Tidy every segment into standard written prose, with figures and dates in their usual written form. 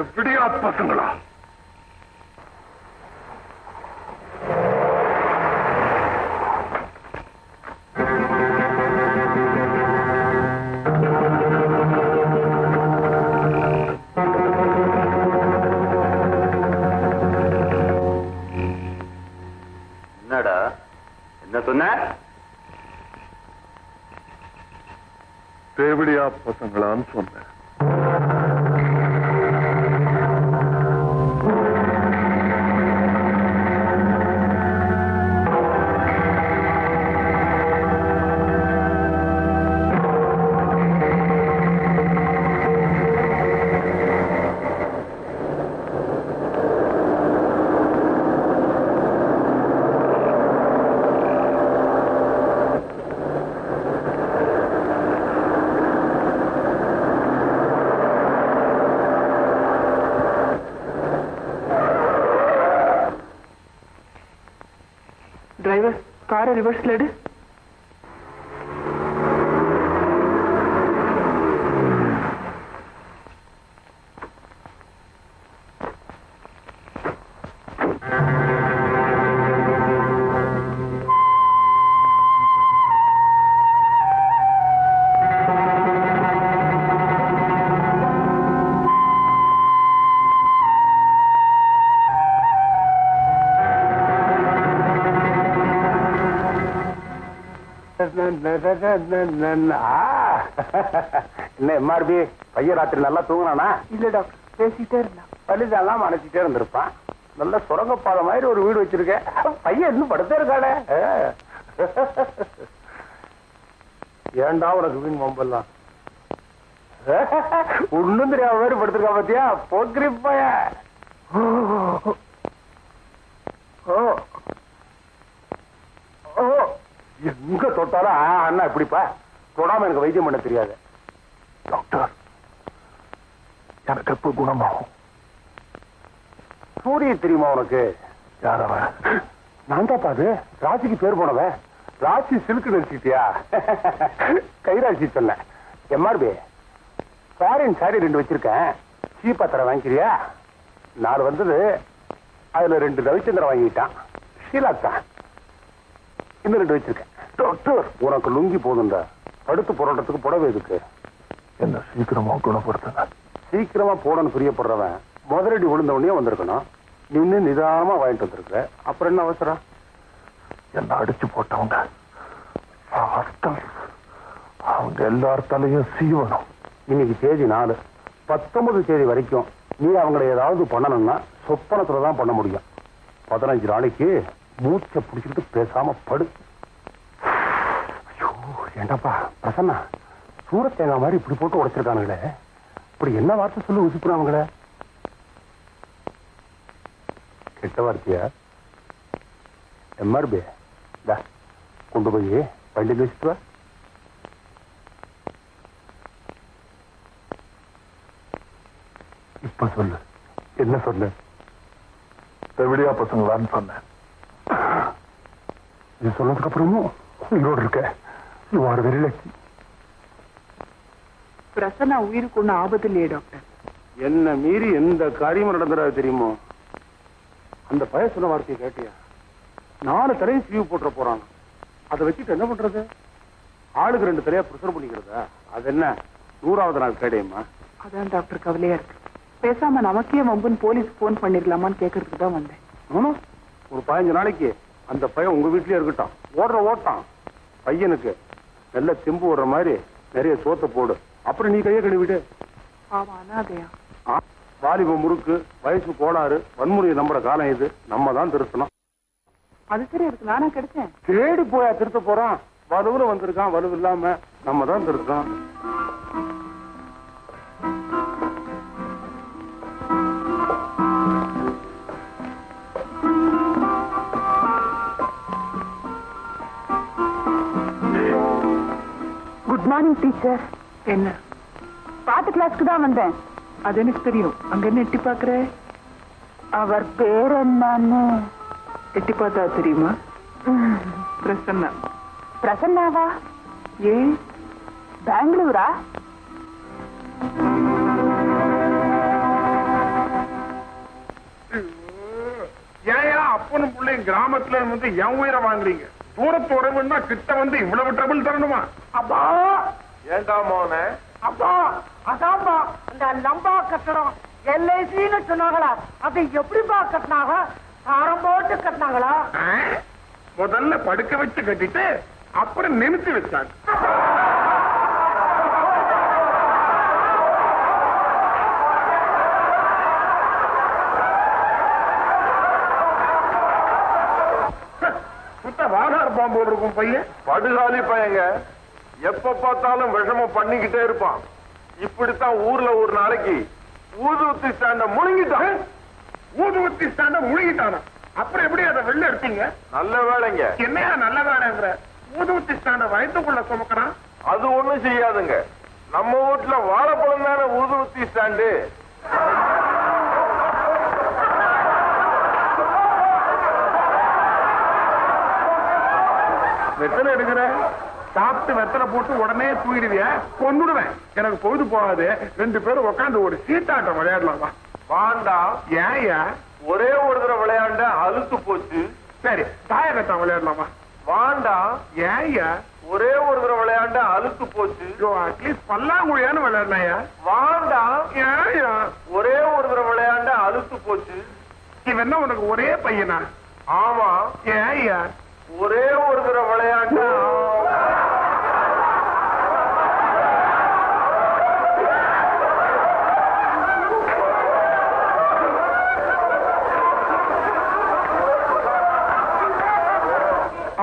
எப்படியா பசங்களா? என்னடா என்ன சொன்ன? தேவடியா பசங்களான்னு சொன்னேன். டிரைவர் காரை ரிவர்ஸ்ல எடு. என்ன எம்ஆர்பி பையன் ராத்திரி நல்லா தூங்கினானா? இல்ல டாக்டர், பேசிட்டே இருந்தான். பள்ளிதெல்லாம் அணைச்சிட்டே இருந்திருப்பான். நல்ல சுரங்கப்பாதை மாதிரி ஒரு வீடு வச்சிருக்கேன். பையன் இன்னும் படுத்தே இருக்கானே. ஏண்டா உனக்கு வீண் மம்பெல்லாம் ஒண்ணும் தெரியாம மாதிரி படுத்திருக்கா பாத்தியா? போக்கிரி பையன். எங்க தொட்டாலும் அண்ணா இப்படிப்பா தொடாம எனக்கு வைத்தியம் பண்ண தெரியாது. டாக்டர், எனக்கு எப்ப குணமாகும்? சூரிய தெரியுமா உனக்கு? யாரவன்? நான் தான் பாது ராசிக்கு பேர் போனவன். ராசி சிலுக்கு நினைச்சிட்டியா? கைராசி சொன்ன. எம்ஆர்பி ஃபாரின் சாரி 2 வச்சிருக்கேன். சீப்பா தர வாங்கிக்கிறியா? 4 வந்தது. அதுல 2 ரவிச்சந்திரன் வாங்கிட்டான். ஷீலாத்தான் இன்னும் 2 வச்சிருக்கேன். டாக்டர், உனக்கு லுங்கி போதுண்டா. படுத்து போராட்டத்துக்கு புடவை எதுக்கு? என்ன சீக்கிரமா குணப்படுத்துங்க. சீக்கிரமா போடணும் பிரியப்படுறவன் முதலடி விழுந்த உடனே வந்திருக்கணும். நின்று நிதானமா வாங்கிட்டு வந்திருக்க. அப்புறம் என்ன அவசரம்? என்ன அடிச்சு போட்டவங்க அவங்க எல்லார்த்தாலையும் சீவனம். இன்னைக்கு தேதி 4. 19 தேதி வரைக்கும் நீ அவங்களை ஏதாவது பண்ணணும்னா சொப்பனத்துலதான் பண்ண முடியும். 15 நாளைக்கு மூச்சை பிடிச்சிக்கிட்டு பேசாம படு. ஏண்டாப்பா பிரசன்னா, சூரத் தேங்காய் மாதிரி இப்படி போட்டு உடைச்சிருக்கானுங்களே. இப்படி என்ன வார்த்தை சொல்லி உசுப்புறாங்களே? கெட்ட வார்த்தையா? எம்ஆர்பி கொண்டு போய் வண்டியில் வச்சுட்டு வா. இப்ப சொல்லு, என்ன சொன்ன? தேவடியா பசங்களான்னு சொன்னேன். இது சொன்னதுக்கு அப்புறமும் உயிரோடு இருக்க. You are very lucky. Prasanna உயிருக்கு ஒன்னும் ஆபத்து இல்லையே டாக்டர்? என்ன மீறி எந்த காரியமும் நடந்துடாது தெரியுமோ? அந்த பய சொன்ன வார்த்தையை கேட்டியா? 4 தலையும் சீவு போட்டுற போறான். அதை வச்சுட்டு என்ன பண்றது? ஆளுக்கு 2 தலையா பிரசர் பண்ணிக்கிறதா? அது என்ன 100வது நாள் கேடையம்மா? அதான் டாக்டர் கவலையா இருக்கு. பேசாம நமக்கே வம்புன்னு போலீஸ் போன் பண்ணிடலாமான்னு கேட்கறதுக்கு தான் வந்தேன். ஒரு 15 நாளைக்கு அந்த பையன் உங்க வீட்லயே இருக்கட்டும். ஓட்டான் பையனுக்கு நல்ல தெம்பு ஓடுற மாதிரி நிறைய சோத்தை போடு. அப்புறம் நீ கையை கழுவிடு. அனாதையா? வாலிப முறுக்கு, வயசு கோளாறு, வன்முறையை நம்புற காலம் இது. நம்ம தான் திருத்தணும். அது சரி, இருக்கு நானா கிடைச்சேன். தேடி போயா திருத்த போறான்? வலுவுல வந்திருக்கான். வலுவு இல்லாம நம்ம தான் திருத்தோம். Good morning teacher. என்ன? பாட்டு கிளாஸ்க்கு தான் வந்தேன். அது எனக்கு தெரியும். அங்க என்ன எட்டி பாக்குற? அவர் பேர் என்னன்னு எட்டி பார்த்தா தெரியுமா? பிரசன்னா. பிரசன்னாவா? ஏன் பெங்களூரா? ஏன் அப்பனும் பிள்ளையும் கிராமத்துல இருந்து என் உயிரை வாங்குறீங்க? தூரத்து உறவுன்னா கிட்ட வந்து இவ்வளவு ட்ரபிள் தரணுமா? அப்பா ஏண்டா மோனே? அப்பா அதான்பா இந்த லம்பா கட்டடம் எல்ஐசின்னு சொன்னாங்களா, அது எப்படிப்பா கட்டினாங்க? தாரம் போட்டு கட்டினாங்களா? முதல்ல படுக்க வச்சு கட்டிட்டு அப்புறம் நிமித்தி வச்சாங்க. வானார் பாம்பு இருக்கும் பையன், படுகாலி பையங்க, எப்ப பார்த்தாலும் விஷமம் பண்ணிக்கிட்டே இருப்பான். இப்படித்தான் ஊர்ல ஒரு நாளைக்கு ஊதுவத்தி ஸ்டாண்ட முழுங்கிட்டான். ஊதுவத்தி ஸ்டாண்ட முழுகிட்டானா? அப்புறம் எப்படி அதை வெளில எடுத்தீங்க? நல்ல வேலைங்க. என்னையா நல்ல வேலைங்கிற? ஊதுவத்தி ஸ்டாண்ட வயிற்றுக்குள்ள சுமக்கிறான். அது ஒண்ணும் செய்யாதுங்க. நம்ம வீட்டுல வாழைப்பழம் தானே ஊதுவத்தி ஸ்டாண்டு. வெத்தலை எடுக்கிற? சாப்பிட்டு வெத்தலை போட்டு உடனே தூங்கிடுவிய? கொன்னுடுவேன். எனக்கு பொழுது போகாது. 2 பேரும் உட்காந்து ஒரு சீட்டாட்டம் விளையாடலாமா? வாண்டா. ஏயா? ஒரே ஒரு தடவை விளையாண்ட அழுத்து போச்சு. சரி, தாயக்கட்டம் விளையாடலாமா? வாண்டா. ஏயா? ஒரே ஒரு தடவை விளையாண்ட அழுத்து போச்சு. அட்லீஸ்ட் பல்லாங்குழியான்னு விளையாடலையா? வாண்டா. ஏயா? ஒரே ஒரு தடவை விளையாண்ட அழுத்து போச்சு. இவன் என்ன உனக்கு ஒரே பையனா? ஆமா. ஏயா? ஒரே ஒரு தடவை விளையாண்ட.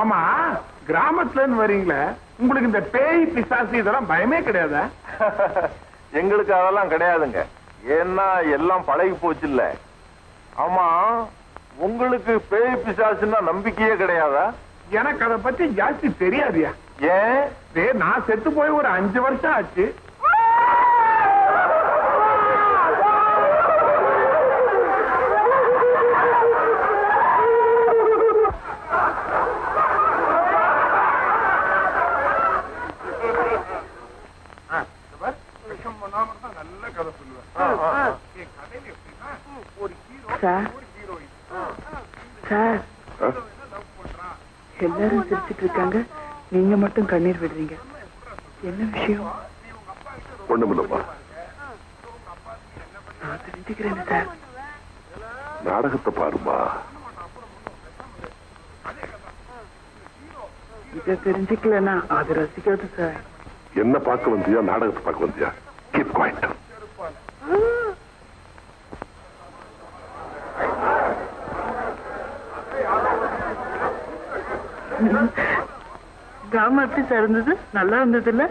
ஆமா, கிராமத்துல இருந்து வரீங்களே, உங்களுக்கு இந்த பேய் பிசாசு இதெல்லாம் பயமே கிடையாதா? எங்களுக்கு அதெல்லாம் கிடையாதுங்க. ஏன்னா எல்லாம் பழகி போச்சு இல்ல. ஆமா, உங்களுக்கு பேய் பிசாசுன்னா நம்பிக்கையே கிடையாதா? எனக்கு அதை பத்தி ஜாஸ்தி தெரியாதியா. ஏன்? நான் செத்து போய் ஒரு 5 வருஷம் ஆச்சு. நல்ல கதை சொல்லுவேன். ஒரு ஹீரோ ஒரு ஹீரோயின். சார், எல்லாரும் சிரிச்சிட்டு இருக்காங்க, நீங்க மட்டும் கண்ணீர் விடுறீங்க. என்ன விஷயம்? ஒண்ணுமில்லப்பா. நான் தெரிஞ்சுக்கிறேன் சார். நாடகத்தை பாருமா. இதை தெரிஞ்சுக்கலன்னா அது ரசிக்காது சார். என்ன பார்க்க வந்தியா? நாடகத்தை பார்க்க வந்தியா? Keep quiet. கிராமம் எப்படி சார் இருந்தது? நல்லா இருந்தது இல்ல?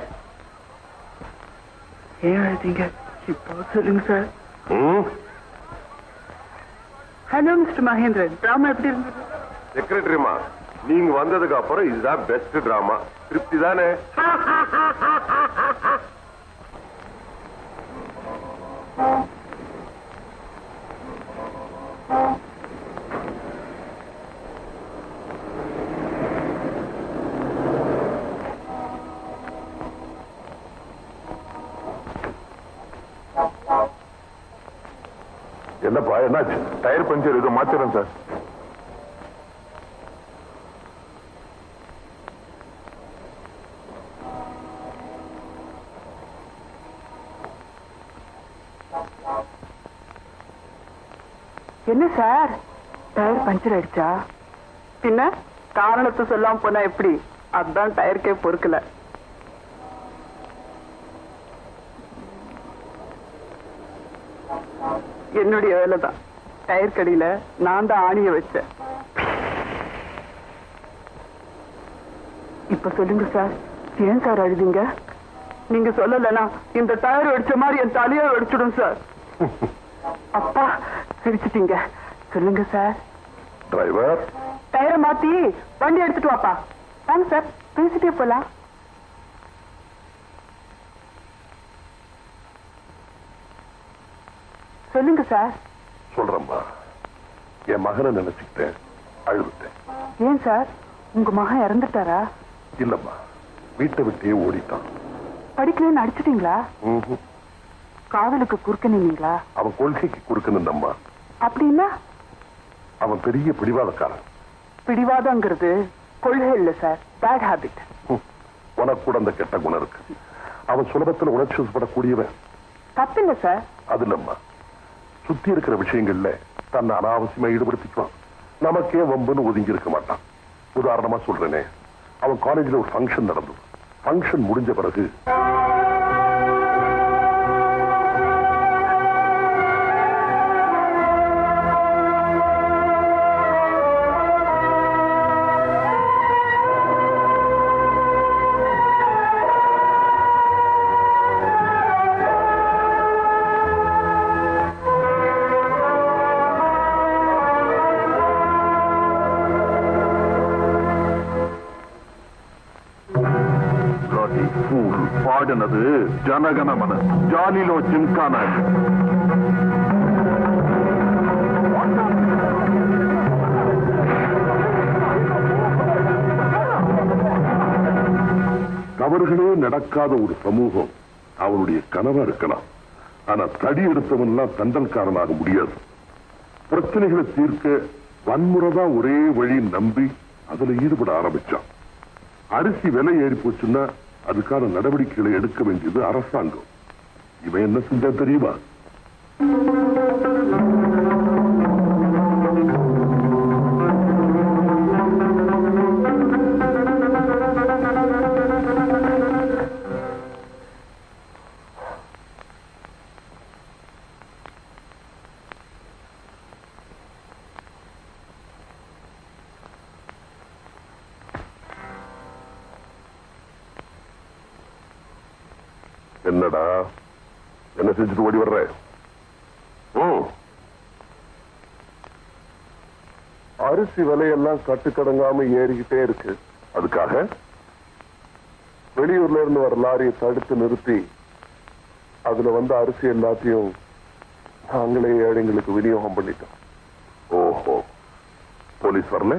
ஏன் அழுதீங்க? இப்போ சொல்லுங்க sir. Hello mister Mahendran, drama எப்படி இருந்தது? செக்ரட்டரிமா, நீங்க வந்ததுக்கு அப்புறம் இதுதான் பெஸ்ட் டிராமா. திருப்தி தானே? என்னப்பா, என்னாச்சு? டயர் பஞ்சர் ஏதோ மாத்திரம் சார். என்ன சார், டயர் பஞ்சர் ஆயிடுச்சா? பின்ன காரணத்தை சொல்லாம போனா எப்படி? அதுதான் டயருக்கே பொறுக்கல. என்னுடைய வேலைதான். டயர் கடியில நான் தான் ஆணிய வச்சேன். இப்ப சொல்லுங்க சார், ஏன் சார் அழுதிங்க? நீங்க சொல்லலன்னா இந்த டயர் வெடிச்ச மாதிரி என் தலையை வெடிச்சிடும் சார். அப்பா சிரிச்சிட்டீங்க. சொல்லுங்க சார். டிரைவர், டயரை மாத்தி வண்டி எடுத்துட்டு வாப்பா. வாங்க சார், பேசிட்டே போலாம். சொல்லுங்க சார். சொல்றேம்மா, என் மகனை நினைச்சுக்கிட்டேன், அழுதுட்டேன். ஏன் சார், உங்க மகன் இறந்துட்டாரா? இல்லம்மா, வீட்டை விட்டே ஓடிட்டான். படிக்கலன்னு அடிச்சிட்டீங்களா? காதலுக்கு குறுக்க நின்னீங்களா? அவன் கொள்கைக்கு குறுக்கணும்மா. அப்படின்னா அவன் பெரிய பிடிவாதக்காரன். பிடிவாதங்கிறது கொள்கை இல்ல சார், பேட் ஹாபிட். உனக்கு கூட அந்த கெட்ட குணம் இருக்கு. அவன் சுலபத்தில் உணர்ச்சி வசப்படக்கூடியவன். தப்பில்ல சார். அது இல்லம்மா, சுத்தி இருக்கிற விஷயங்கள்ல தன்னை அனாவசியமா ஈடுபடுத்திக்குவான். நமக்கே வம்புன்னு ஒதுங்கி இருக்க மாட்டான். உதாரணமா சொல்றேனே, அவன் காலேஜ்ல ஒரு ஃபங்க்ஷன் நடந்தது. ஃபங்க்ஷன் முடிஞ்ச பிறகு పాడినది జనగణమన జాలీలో జింకానా. தவறுகளே நடக்காத ஒரு சமூகம் அவனுடைய கனவா இருக்கலாம். ஆனா தடி எடுத்தவன் எல்லாம் தண்டல்காரனாக முடியாது. பிரச்சனைகளை தீர்க்க வன்முறைதான் ஒரே வழி நம்பி அதுல ஈடுபட ஆரம்பிச்சான். அரிசி விலை ஏறி போச்சுன்னா அதுக்கான நடவடிக்கைகளை எடுக்க வேண்டியது அரசாங்கம். இவன் என்ன செஞ்சா தெரியுமா? என்னடா என்ன செஞ்சுட்டு ஓடி வர்ற? அரிசி விலையெல்லாம் கட்டுக்கடங்காம ஏறிக்கிட்டே இருக்கு. அதுக்காக வெளியூர்ல இருந்து வர லாரியை தடுத்து நிறுத்தி அதுல வந்து அரிசி எல்லாத்தையும் நாங்களே ஏழைங்களுக்கு விநியோகம் பண்ணிட்டோம். ஓஹோ, போலீஸ் வரல?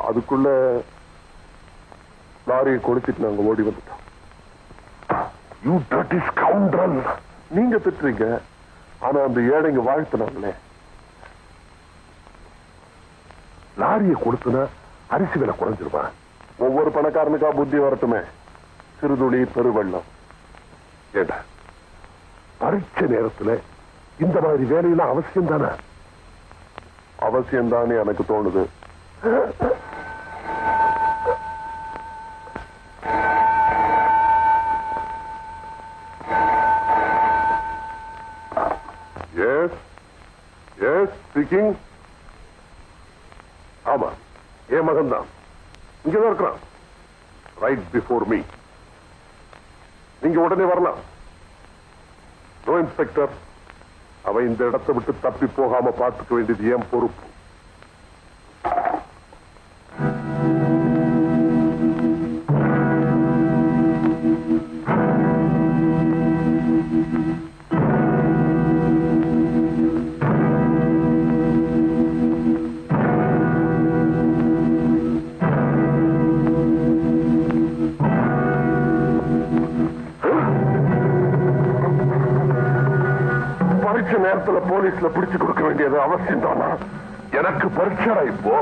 அதுக்குள்ள லாரியை கொளுத்திட்டு நாங்க ஓடி வந்துட்டோம். You dirty scoundrel! நீங்க திட்டுறீங்க, ஆனா அந்த ஏழைங்க வாழ்த்துனாங்களே. லாரியை கொடுத்துனா அரிசி விலை குறைஞ்சிருவான். ஒவ்வொரு பணக்காரனுக்கா புத்தி வரட்டுமே. சிறுதுளி பெருவெள்ளம். ஏண்டா பரீட்சை நேரத்துல இந்த மாதிரி வேலையெல்லாம் அவசியம் தானே? அவசியம் தானே எனக்கு தோணுது. Speaking. ஆமா, என் மகன் தான் இங்கதான் இருக்கிறான். Right before me. நீங்க உடனே வரலாம். நோ இன்ஸ்பெக்டர், அவன் இந்த இடத்தை விட்டு தப்பி போகாம பார்த்துக்க வேண்டியது என் பொறுப்பு. நேரத்துல போலீஸ்ல பிடிச்சு கொடுக்க வேண்டியது அவசியம் தானா? எனக்கு பரீட்சை இப்போ.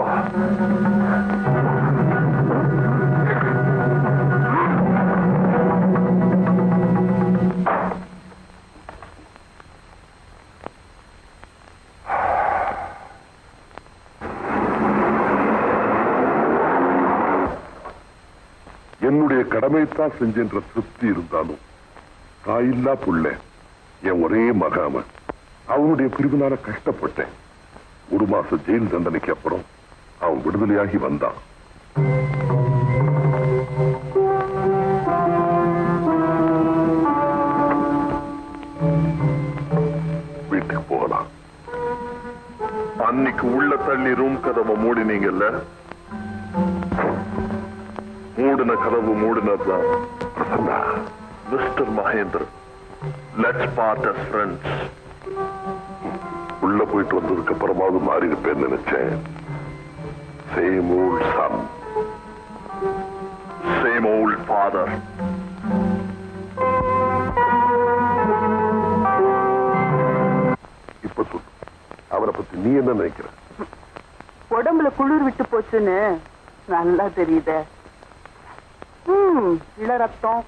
என்னுடைய கடமைத்தான் செஞ்சென்ற திருப்தி இருந்தாலும் தாயில்லா புள்ள என் ஒரே மகாமன். அவனுடைய பிரிவினால கஷ்டப்பட்டேன். 1 மாச ஜெயில் தண்டனைக்கு அப்புறம் அவன் விடுதலையாகி வந்தான். வீட்டுக்கு போகலாம். அன்னைக்கு உள்ள தள்ளி ரூம் கதவை மூடினீங்கல்ல, மூடின கதவு மூடினதுதான். Prasanna, mister Mahendran, let's part as friends. உள்ள போயிட்டு வந்ததுக்கு அப்புறமாவது மாறி இருப்பேன்னு நினைச்சேன். Same old son, same old father. இப்ப சொல்லு, அவரை பத்தி நீ என்ன நினைக்கிற? உடம்புல குளிர் விட்டு போச்சுன்னு நல்லா தெரியுதே. இள ரத்தம்.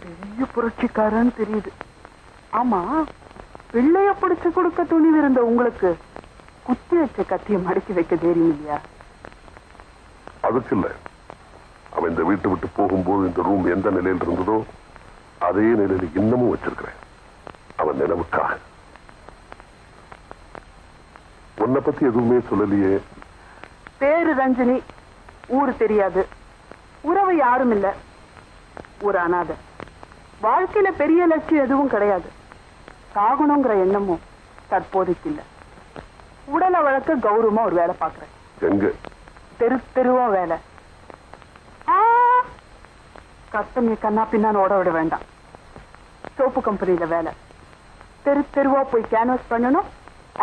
பெரிய புரட்சிக்காரன்னு தெரியுது. ஆமா, பிள்ளைய பிடிச்சு கொடுக்க துணிவு இருந்த உங்களுக்கு குத்தி வச்ச கத்திய மடக்கி வைக்க தைரியம் இல்லையா? அதுக்கு இல்ல, அவன் இந்த வீட்டை விட்டு போகும்போது இந்த ரூம் எந்த நிலையில் இருந்ததோ அதே நிலையில் இன்னமும் வச்சிருக்கிறேன். அவன் நினைவுக்காக. உன்னை பத்தி எதுவுமே சொல்லலையே. பேரு ரஞ்சினி, ஊரு தெரியாது, உறவு யாரும் இல்ல, ஒரு அனாதை. வாழ்க்கையில பெரிய லட்சியம் எதுவும் கிடையாது. சாகணுங்கிற எண்ணமும் தற்போதைக்கு இல்ல. உடலை வளர்க்க கௌரவமா ஒரு வேலை பாக்குறேன். எங்க? தெரு தெருவா வேலை. கஸ்டமிய கண்ணா பின்னான்னு ஓட விட வேண்டாம். சோப்பு கம்பெனியில வேலை. தெரு தெருவா போய் கேன்வாஸ் பண்ணணும்,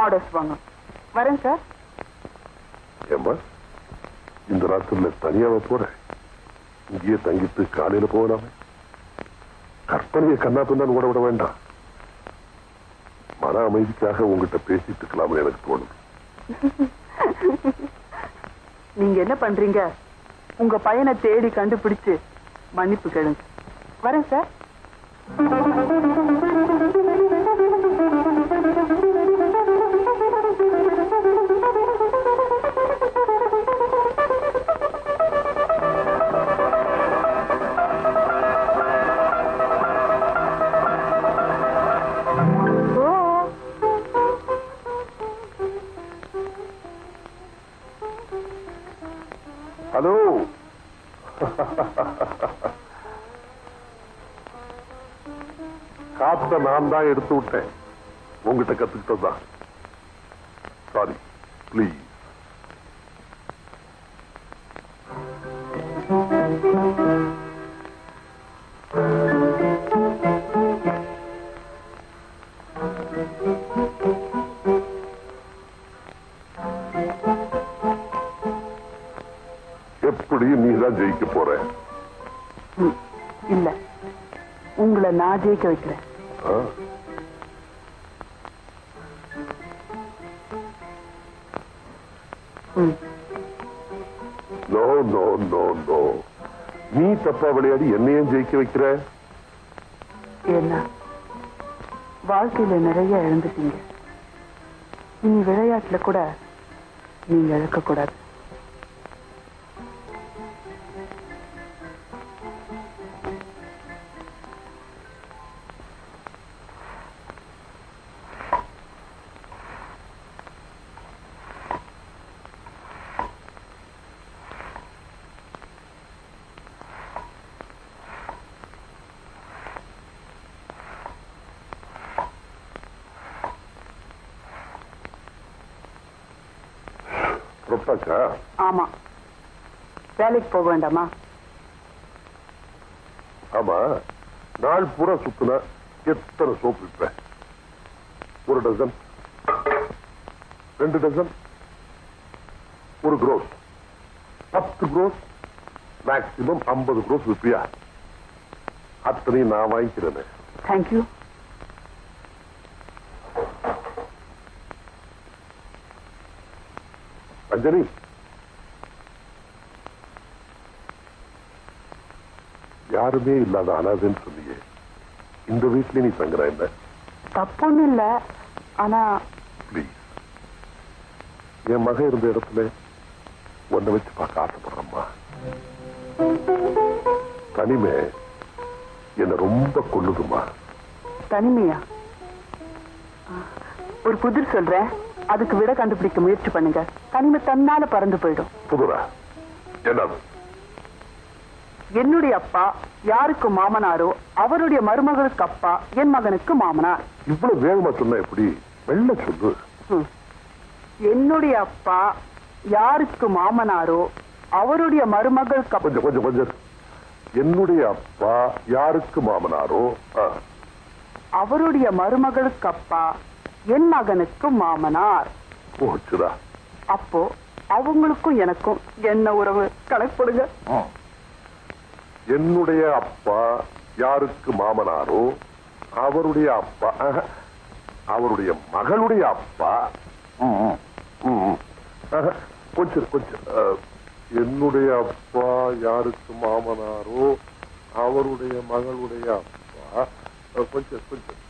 ஆர்டர்ஸ் வாங்கணும். வரேன் சார். ஏமா, இந்த ராத்திரில தனியாவ போற? இங்கேயே தங்கிட்டு காலையில போகலாமே. கற்பனையை கண்ணா பின்னான்னு ஓட விட வேண்டாம். மன அமைதிக்காக உங்ககிட்ட பேசிட்டு இருக்கலாம்னு எனக்கு தோணுது. நீங்க என்ன பண்றீங்க? உங்க பையனை தேடி கண்டுபிடிச்சு மன்னிப்பு கேளுங்க. வரேன் சார். ஹலோ. காத்த நான் தான் எடுத்து விட்டேன். உங்ககிட்ட கத்துக்கிட்டதான். Sorry, please. எப்படி நீதான் ஜெயிக்க போற? இல்ல, உங்களை நான் ஜெயிக்க வைக்கிறேன். நோ நோ நோ நோ, நீ தப்பா விளையாடி என்னையும் ஜெயிக்க வைக்கிற. ஏன்னா வாழ்க்கையில நிறைய இழந்துட்டீங்க. இனி விளையாட்டுல கூட நீங்க இழக்க கூடாது. ஆமா, வேலைக்கு போக வேண்டாமா? ஆமா, நாள் பூரா சுத்துனா எத்தனை சோப்பு விற்ப? 1 dozen, 2 dozen, 1 gross, 10 gross, maximum 50 gross விற்பியா? அத்தனையும் நான் வாங்கிக்கிறேன். தேங்க்யூ. அஞ்சலி, யாருமே இல்லாத அனாதைன்னு சொன்னியே, இந்த வீட்டுல நீ தங்குற என்ன? தப்புன்னு இல்ல, ஆனா பிளீஸ், என் மகன் இருந்த இடத்துல ஒன்ன வச்சு பார்க்க ஆசைப்படுறம்மா. தனிமை என்ன ரொம்ப கொல்லுதுமா. தனிமையா? ஒரு புதிர் சொல்றேன், அதுக்கு விட கண்டுபிடிக்க முயற்சி பண்ணுங்க. தனிமை தன்னால பறந்து போயிடும். புதுரா என்னது? என்னுடைய அப்பா யாருக்கு மாமனாரோ அவருடைய மருமகளுக்கு அப்பா என் மகனுக்கு மாமனார். இவ்வளவு வேகமா சொன்ன எப்படி? வெள்ள சொல்லு. என்னுடைய அப்பா யாருக்கு மாமனாரோ அவருடைய மருமகளுக்கு கொஞ்சம் கொஞ்சம் கொஞ்சம். என்னுடைய அப்பா யாருக்கு மாமனாரோ அவருடைய மருமகளுக்கு அப்பா என் மகனுக்கு மாமனார். போச்சுடா. அப்போ அவங்களுக்கும் எனக்கும் என்ன உறவு? கணக்குப்படுங்க. என்னுடைய அப்பா யாருக்கு மாமனாரோ அவருடைய அப்பா, அவருடைய மகளுடைய அப்பா. கொஞ்சம் கொஞ்சம் என்னுடைய அப்பா யாருக்கு மாமனாரோ அவருடைய மகளுடைய அப்பா. கொஞ்சம் கொஞ்சம்